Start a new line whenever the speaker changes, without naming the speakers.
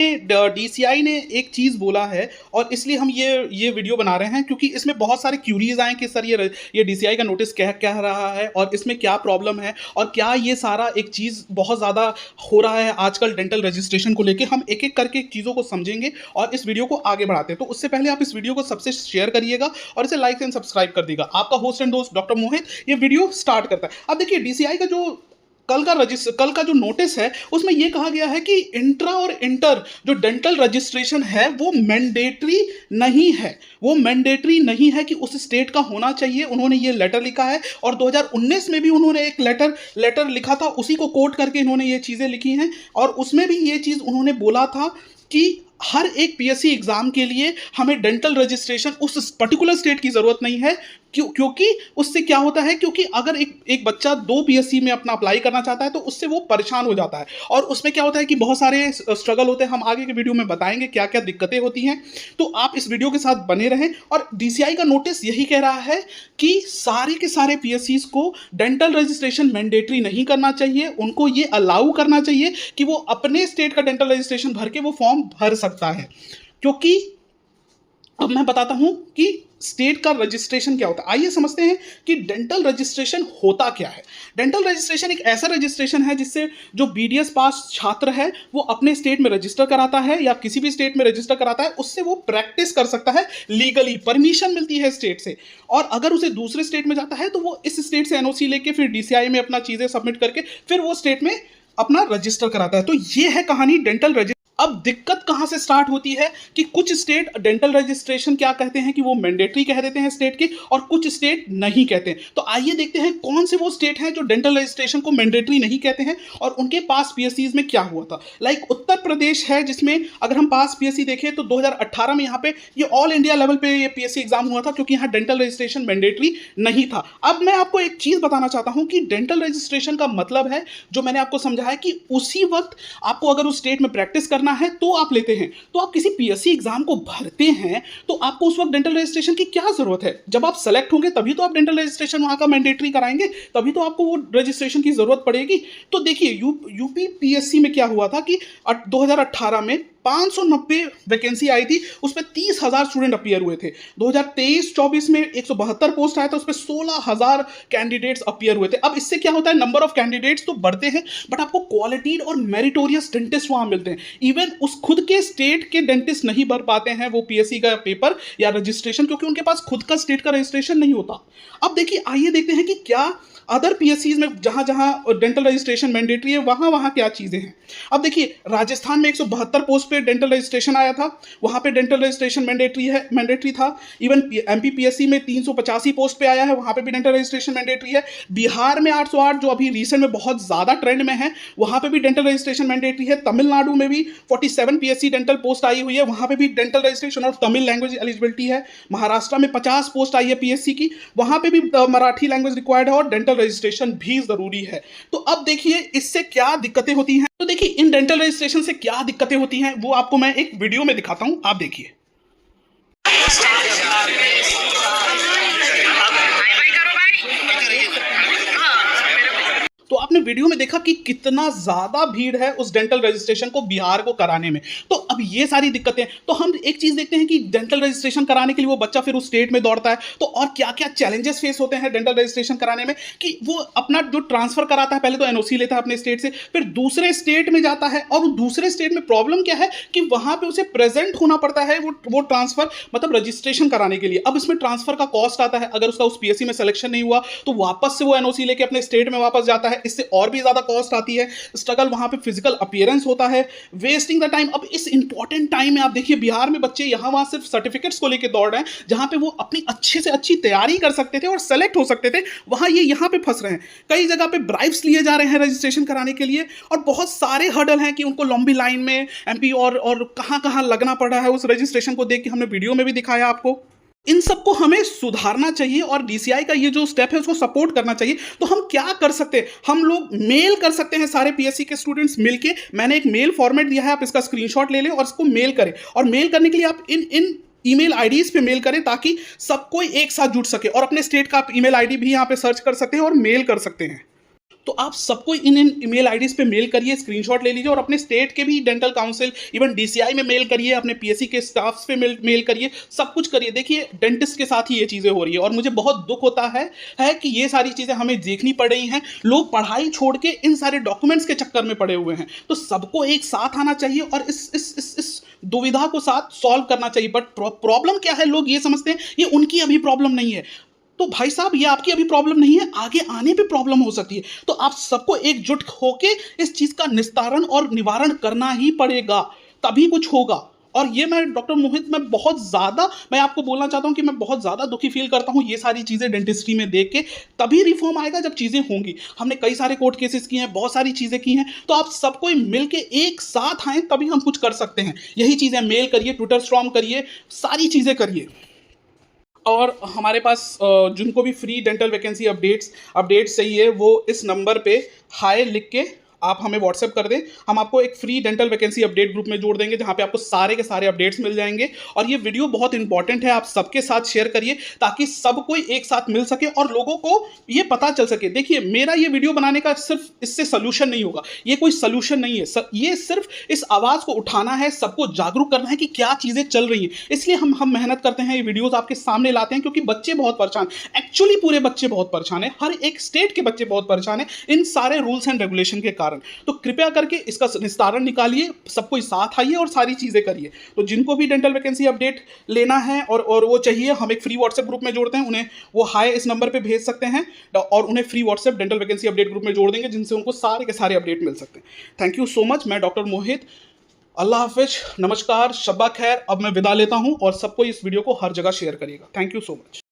DCI ने एक चीज़ बोला है और इसलिए हम ये वीडियो बना रहे हैं क्योंकि इसमें बहुत सारे क्यूरीज आए कि सर ये डीसीआई का नोटिस कह कह रहा है और इसमें क्या प्रॉब्लम है और क्या ये सारा एक चीज़ बहुत ज़्यादा हो रहा है आजकल डेंटल रजिस्ट्रेशन को लेके। हम एक एक करके चीज़ों को समझेंगे और इस वीडियो को आगे बढ़ाते हैं। तो उससे पहले आप इस वीडियो को सबसे शेयर करिएगा और इसे लाइक एंड सब्सक्राइब कर दीजिएगा। आपका होस्ट एंड दोस्त डॉक्टर मोहित ये वीडियो स्टार्ट करता है। अब देखिए डीसीआई का जो कल का जो नोटिस है उसमें यह कहा गया है कि इंट्रा और इंटर जो डेंटल रजिस्ट्रेशन है वो मैंडेटरी नहीं है। वो मैंडेटरी नहीं है कि उस स्टेट का होना चाहिए। उन्होंने ये लेटर लिखा है और 2019 में भी उन्होंने एक लेटर लिखा था, उसी को कोट करके इन्होंने ये चीज़ें लिखी हैं और उसमें भी ये चीज़ उन्होंने बोला था कि हर एक पीएससी एग्जाम के लिए हमें डेंटल रजिस्ट्रेशन उस पर्टिकुलर स्टेट की ज़रूरत नहीं है। क्योंकि उससे क्या होता है, क्योंकि अगर एक बच्चा 2 पीएससी में अपना अप्लाई करना चाहता है तो उससे वो परेशान हो जाता है और उसमें क्या होता है कि बहुत सारे स्ट्रगल होते हैं। हम आगे के वीडियो में बताएंगे क्या क्या दिक्कतें होती हैं, तो आप इस वीडियो के साथ बने रहें। और डीसीआई का नोटिस यही कह रहा है कि सारे के सारे पीएससीज को डेंटल रजिस्ट्रेशन मैंडेटरी नहीं करना चाहिए, उनको ये अलाउ करना चाहिए कि वो अपने स्टेट का डेंटल रजिस्ट्रेशन भर के वो फॉर्म भर सकता है। क्योंकि अब मैं बताता हूं कि स्टेट का रजिस्ट्रेशन क्या होता है। आइए समझते हैं कि डेंटल रजिस्ट्रेशन होता क्या है। डेंटल रजिस्ट्रेशन एक ऐसा रजिस्ट्रेशन है जिससे जो बीडीएस पास छात्र है वो अपने स्टेट में रजिस्टर कराता है या किसी भी स्टेट में रजिस्टर कराता है, उससे वो प्रैक्टिस कर सकता है, लीगली परमिशन मिलती है स्टेट से। और अगर उसे दूसरे स्टेट में जाता है तो वो इस स्टेट से एनओसी लेके फिर डीसीआई में अपना चीजें सबमिट करके फिर वो स्टेट में अपना रजिस्टर कराता है। तो ये है कहानी डेंटल रजिस्ट्रेशन। अब दिक्कत कहां से स्टार्ट होती है कि कुछ स्टेट डेंटल रजिस्ट्रेशन क्या कहते हैं कि वो मैंडेटरी कह देते हैं स्टेट के और कुछ स्टेट नहीं कहते हैं। तो आइए देखते हैं कौन से वो स्टेट हैं जो डेंटल रजिस्ट्रेशन को मैंडेटरी नहीं कहते हैं और उनके पास पीएससीज में क्या हुआ था। लाइक उत्तर प्रदेश है, जिसमें अगर हम पास पीएससी देखें तो 2018 में यहाँ पे ये ऑल इंडिया लेवल पे ये पीएससी एग्जाम हुआ था क्योंकि यहाँ डेंटल रजिस्ट्रेशन मैंडेटरी नहीं था। अब मैं आपको एक चीज बताना चाहता हूं कि डेंटल रजिस्ट्रेशन का मतलब है, जो मैंने आपको समझाया, कि उसी वक्त आपको अगर उस स्टेट में प्रैक्टिस करना है तो आप लेते हैं। तो आप किसी पीएससी एग्जाम को भरते हैं तो आपको उस वक्त डेंटल रजिस्ट्रेशन की क्या जरूरत है। जब आप सेलेक्ट होंगे तभी तो आप डेंटल रजिस्ट्रेशन वहां का मैंडेटरी कराएंगे, तभी तो आपको वो रजिस्ट्रेशन की जरूरत पड़ेगी। तो देखिए यूपी पीएससी में क्या हुआ था कि 2018 में 590 वैकेंसी आई थी, उसमें 30,000 स्टूडेंट अपीयर हुए थे। 2023-24 में 172 पोस्ट आया था, उसमें 16,000 कैंडिडेट्स अपीयर हुए थे। अब इससे क्या होता है, नंबर ऑफ कैंडिडेट्स तो बढ़ते हैं बट आपको क्वालिटी और मेरिटोरियस डेंटिस्ट वहां मिलते हैं। इवन उस खुद के स्टेट के डेंटिस्ट नहीं भर पाते हैं वो पीएससी का पेपर या रजिस्ट्रेशन, क्योंकि उनके पास खुद का स्टेट का रजिस्ट्रेशन नहीं होता। अब देखिए, आइए देखते हैं कि क्या अदर पीएससीज में जहां जहां डेंटल रजिस्ट्रेशन मैंडेटरी है वहां वहां क्या चीजें हैं। अब देखिए, राजस्थान में 172 पोस्ट पे डेंटल रजिस्ट्रेशन आया था, वहां पे डेंटल रजिस्ट्रेशन मैंडेटरी था। इवन एमपी पीएससी में 385 पोस्ट पे आया है, वहां पे भी डेंटल रजिस्ट्रेशन मैंडेटरी है। बिहार में 808 जो अभी रिसेंट में बहुत ज्यादा ट्रेंड में है, वहां पे भी डेंटल रजिस्ट्रेशन मैंडेटरी है। तमिलनाडु में भी 47 पीएससी डेंटल पोस्ट आई हुई है, वहां पे भी डेंटल रजिस्ट्रेशन और तमिल लैंग्वेज एलिजिबिलिटी है। महाराष्ट्र में 50 पोस्ट आई है पीएससी की, वहां पे भी मराठी लैंग्वेज रिक्वायर्ड है और डेंटल रजिस्ट्रेशन भी जरूरी है। तो अब देखिए इससे क्या दिक्कतें होती हैं। तो देखिए इन डेंटल रजिस्ट्रेशन से क्या दिक्कतें होती हैं वो आपको मैं एक वीडियो में दिखाता हूं, आप देखिए। तो आपने वीडियो में देखा कि कितना ज्यादा भीड़ है उस डेंटल रजिस्ट्रेशन को बिहार को कराने में। तो अब ये सारी दिक्कतें, तो हम एक चीज देखते हैं कि डेंटल रजिस्ट्रेशन कराने के लिए वो बच्चा फिर उस स्टेट में दौड़ता है तो और क्या क्या चैलेंजेस फेस होते हैं डेंटल रजिस्ट्रेशन कराने में, कि वो अपना जो ट्रांसफर कराता है, पहले तो एनओसी लेता है अपने स्टेट से, फिर दूसरे स्टेट में जाता है और दूसरे स्टेट में प्रॉब्लम क्या है कि वहां पर उसे प्रेजेंट होना पड़ता है वो ट्रांसफर मतलब रजिस्ट्रेशन कराने के लिए। अब इसमें ट्रांसफर का कॉस्ट आता है, अगर उसका उस पीएससी में सिलेक्शन नहीं हुआ तो वापस से वो एनओसी लेके अपने स्टेट में वापस जाता है, इससे और भी ज्यादा कॉस्ट आती है। स्ट्रगल वहां पे फिजिकल अपीयरेंस होता है, वेस्टिंग द टाइम। अब इस इंपॉर्टेंट टाइम में आप देखिए बिहार में बच्चे यहां वहां सिर्फ सर्टिफिकेट्स को लेकर दौड़ रहे हैं, जहां पे वो अपनी अच्छे से अच्छी तैयारी कर सकते थे और सेलेक्ट हो सकते थे, वहां ये यहां पे फंस रहे हैं। कई जगह पे ब्राइब्स लिए जा रहे हैं रजिस्ट्रेशन कराने के लिए और बहुत सारे हर्डल हैं कि उनको लंबी लाइन में एमपी और कहां कहां लगना पड़ रहा है उस रजिस्ट्रेशन को देख के, हमने वीडियो में भी दिखाया आपको। इन सबको हमें सुधारना चाहिए और डीसीआई का ये जो स्टेप है उसको सपोर्ट करना चाहिए। तो हम क्या कर सकते हैं, हम लोग मेल कर सकते हैं, सारे पीएससी के स्टूडेंट्स मिलके। मैंने एक मेल फॉर्मेट दिया है, आप इसका स्क्रीनशॉट ले लें और इसको मेल करें। और मेल करने के लिए आप इन ईमेल आईडीज पे मेल करें ताकि सब कोई एक साथ जुड़ सके और अपने स्टेट का आप ईमेल आईडी भी यहाँ पे सर्च कर सकते हैं और मेल कर सकते हैं। तो आप सबको इन इन ईमेल आईडीज़ पे मेल करिए, स्क्रीनशॉट ले लीजिए और अपने स्टेट के भी डेंटल काउंसिल, इवन डीसीआई में मेल करिए, अपने पीएससी के स्टाफ्स पे मेल करिए, सब कुछ करिए। देखिए डेंटिस्ट के साथ ही ये चीज़ें हो रही है और मुझे बहुत दुःख होता है कि ये सारी चीज़ें हमें देखनी पड़ रही हैं। लोग पढ़ाई छोड़ के इन सारे डॉक्यूमेंट्स के चक्कर में पड़े हुए हैं। तो सबको एक साथ आना चाहिए और इस दुविधा को साथ सॉल्व करना चाहिए। बट प्रॉब्लम क्या है, लोग ये समझते हैं ये उनकी अभी प्रॉब्लम नहीं है। तो भाई साहब ये आपकी अभी प्रॉब्लम नहीं है, आगे आने पे प्रॉब्लम हो सकती है। तो आप सबको एकजुट होके इस चीज़ का निस्तारण और निवारण करना ही पड़ेगा, तभी कुछ होगा। और ये मैं डॉक्टर मोहित मैं आपको बोलना चाहता हूँ कि मैं बहुत ज़्यादा दुखी फील करता हूँ ये सारी चीज़ें डेंटिस्ट्री में देख के। तभी रिफॉर्म आएगा जब चीज़ें होंगी। हमने कई सारे कोर्ट केसेस किए हैं, बहुत सारी चीज़ें की हैं, तो आप सबको मिल के एक साथ आएँ तभी हम कुछ कर सकते हैं। यही चीज़ें मेल करिए, ट्विटर स्टॉर्म करिए, सारी चीज़ें करिए। और हमारे पास जिनको भी फ्री डेंटल वैकेंसी अपडेट्स चाहिए वो इस नंबर पे हाय लिख के आप हमें व्हाट्सएप कर दें। हम आपको एक free dental vacancy update group में जोड़ देंगे जहां पे आपको सारे के सारे अपडेट्स मिल जाएंगे। और ये वीडियो बहुत इंपॉर्टेंट है, आप सबके साथ शेयर करिए ताकि सब कोई एक साथ मिल सके और लोगों को ये पता चल सके। देखिए मेरा ये वीडियो बनाने का सिर्फ इससे सोल्यूशन नहीं होगा, ये कोई सोल्यूशन नहीं है, ये सिर्फ इस आवाज़ को उठाना है, सबको जागरूक करना है कि क्या चीज़ें चल रही हैं। इसलिए हम मेहनत करते हैं, ये वीडियोज़ आपके सामने लाते हैं क्योंकि बच्चे बहुत परेशान, एक्चुअली पूरे बच्चे बहुत परेशान है, हर एक स्टेट के बच्चे बहुत परेशान है इन सारे रूल्स एंड रेगुलेशन के कारण। तो कृपया करके इसका निस्तारण निकालिए, सबको साथ आइए और सारी चीजें करिए। तो जिनको भी डेंटल वैकेंसी अपडेट लेना है और वो चाहिए, हम एक फ्री व्हाट्सएप ग्रुप में जोड़ते हैं, उन्हें वो हाय इस नंबर पे भेज सकते हैं और उन्हें free WhatsApp dental vacancy update group में जोड़ देंगे जिनसे उनको सारे के सारे अपडेट मिल सकते हैं। Thank you so much. मैं डॉक्टर मोहित, अल्लाह हाफिज, नमस्कार, शब्बा खैर। अब मैं विदा लेता हूं और सबको इस वीडियो को हर जगह शेयर करिएगा। Thank you so much.